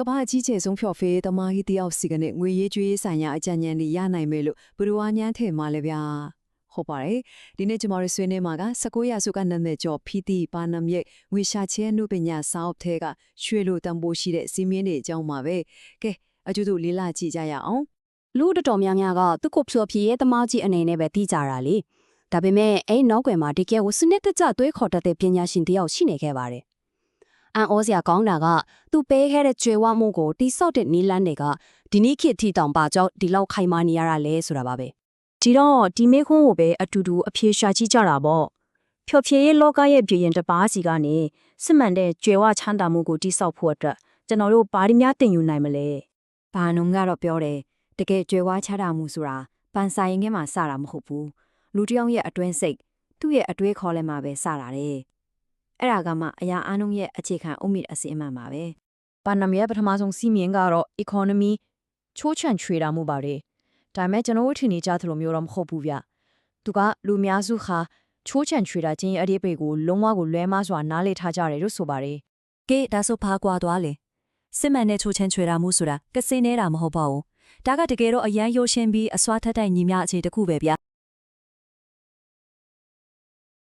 ကဘာကြီးကျယ်ဆုံးဖျော်ဖေးတမားကြီးတယောက်စီကနေငွေရေးကျွေးဆိုင်ရာအကြံဉာဏ်တွေရနိုင်မယ်လို့ဘရဝါညမ်းထဲမှာလည်းဗျာဟုတ်ပါတယ်ဒီနေ့ကျွန်တော်တို့ဆွေးနွေးမှာက19ရာစုကနာမည်ကျော်ဖီတီပါနမ်ရဲ့ငွေရှာချဲနုပညာစာအုပ်ထဲကရွှေလိုတန်ဖိုးရှိတဲ့စီမင်းတွေအကြောင်းပါပဲကဲအကျူတူလေးလာကြည့်ကြရအောင် လူတော်များများကသူ့ကိုဖြောပြရဲ့တမောက်ကြီးအနေနဲ့ပဲသိကြတာလေဒါပေမဲ့အဲ့နောက်ွယ်မှာတကယ်ကိုစနစ်တကျသွေးခေါ်တတ်တဲ့ပညာရှင်တယောက်ရှိနေခဲ့ပါတယ်အန်ဩစရာကောင်းတာကသူပေးခဲ့တဲ့ကျွေဝမှုကိုတိဆောက်တဲ့နီလန်းတွေကဒီနေ့ခေတ်ထိတောင်ပါကြောင့်ဒီလောက်ခိုင်မာနေရတာလဲဆိုတာပါပဲဒီတော့ဒီမေခွန်းကိုပဲအတူတူအဖြေရှာကြည့်ကြတာပေါ့ဖြောပြရဲ့လောကရဲ့ပြည်ရင်တစ်ပါးစီကနေစစ်မှန်တဲ့ကျွေဝချမ်းသာမှုကိုတိဆောက်ဖို့အတွက်ကျွန်တော်တို့ဘာဒီများတင်ယူနိုင်မလဲဘာနုံကတော့ပြောတယ်တကယ်ကြွယ်ဝချတာမှုဆိုတာပန်ဆိုင်ရင်ထဲမှာစတာမဟုတ်ဘူးလူတစ်ယောက်ရဲ့အတွင်းစိတ်သူ့ရဲ့အတွေးခေါ်လဲမှာပဲစတာတဲ့အဲ့ဒါကမှအရာအနှုံးရဲ့အခြေခံအုတ်မြစ်အစင်းမှန်ပါပဲပန်နမ်ရဲ့ပထမဆုံးစီးမြင်ကတော့ economy ချိုးချံချွေတာမှုပါတယ်ဒါပေမဲ့ကျွန်တော်တို့ထင်နေကြသလိုမျိုးတော့မဟုတ်ဘူးဗျသူကလူများစုခါချိုးချံချွေတာချင်းအရေးပေကိုလုံးဝကိုလွဲမစွာနားလေထားကြတယ်လို့ဆိုပါတယ်ကဲဒါဆိုဖာကွာသွားလေစစ်မှန်တဲ့ချိုးချံချွေတာမှုဆိုတာကစင်းနေတာမဟုတ်ပါဘူးဒါကတကယ်တော့အရန်ရိုးရှင်းပြီးအစွာထက်တဲ့ညီမအခြေတစ်ခုပဲဗျ